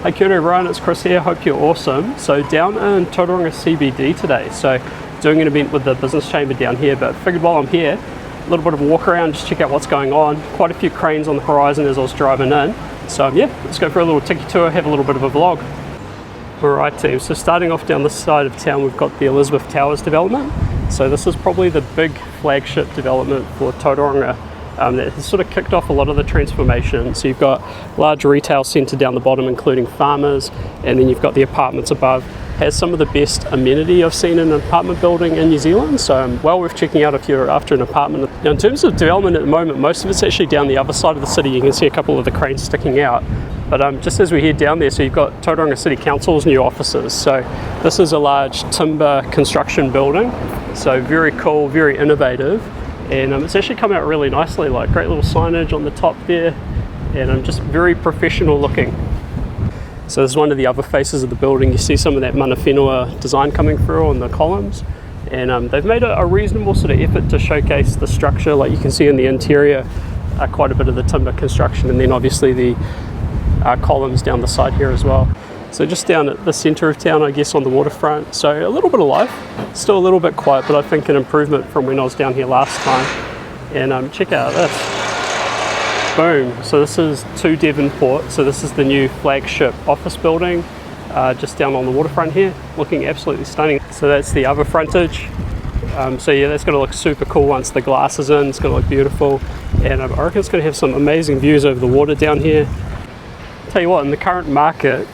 Hey, kia ora everyone, it's Chris here, hope you're awesome. So down in Tauranga CBD today, so doing an event with the business chamber down here, but figured while I'm here, a little bit of a walk around, just check out what's going on. Quite a few cranes on the horizon as I was driving in. So yeah, let's go for a little tiki tour, have a little bit of a vlog. Alright team, so starting off down this side of town, we've got the Elizabeth Towers development. So this is probably the big flagship development for Tauranga. That has sort of kicked off a lot of the transformation. So you've got large retail centre down the bottom, including farmers, and then you've got the apartments above. Has some of the best amenity I've seen in an apartment building in New Zealand, so well worth checking out if you're after an apartment. Now in terms of development at the moment, most of it's actually down the other side of the city. You can see a couple of the cranes sticking out. But just as we head down there, so you've got Tauranga City Council's new offices. So this is a large timber construction building, so very cool, very innovative. And it's actually come out really nicely, like great little signage on the top there, and just very professional looking. So this is one of the other faces of the building. You see some of that mana whenua design coming through on the columns, and they've made a reasonable sort of effort to showcase the structure. Like you can see in the interior, quite a bit of the timber construction, and then obviously the columns down the side here as well. So just down at the centre of town, I guess, on the waterfront. So a little bit of life, still a little bit quiet, but I think an improvement from when I was down here last time. And check out this. Boom. So this is 2 Devonport. So this is the new flagship office building, just down on the waterfront here, looking absolutely stunning. So that's the other frontage. So yeah, that's going to look super cool once the glass is in. It's going to look beautiful. And I reckon it's going to have some amazing views over the water down here. Tell you what, in the current market,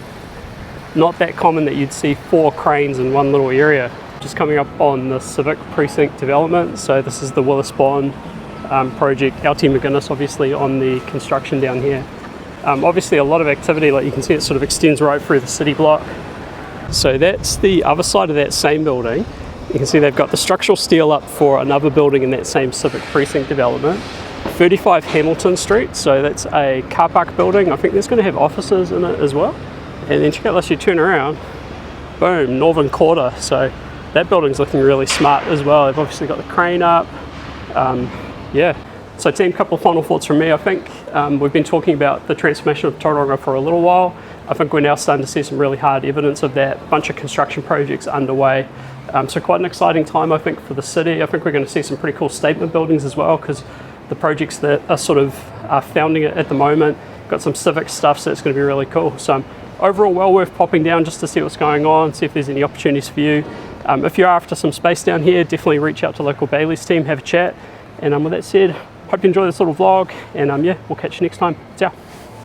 not that common that you'd see 4 cranes in one little area. Just coming up on the Civic Precinct development. So this is the Willis Bond project. LT McGuinness obviously on the construction down here. Obviously a lot of activity, like you can see it sort of extends right through the city block. So that's the other side of that same building. You can see they've got the structural steel up for another building in that same Civic Precinct development. 35 Hamilton Street, so that's a car park building. I think there's going to have offices in it as well. And then check out this, you turn around, boom, Northern Quarter. So that building's looking really smart as well. They've obviously got the crane up. Yeah. So team, couple of final thoughts from me. I think we've been talking about the transformation of Tauranga for a little while. I think we're now starting to see some really hard evidence of that. Bunch of construction projects underway. So quite an exciting time, I think, for the city. I think we're going to see some pretty cool statement buildings as well, because the projects that are sort of founding it at the moment got some civic stuff, so it's going to be really cool. So overall, well worth popping down just to see what's going on, see if there's any opportunities for you. If you're after some space down here, definitely reach out to local Bayleys team, have a chat. And with that said, hope you enjoy this little vlog, and yeah, we'll catch you next time. Ciao.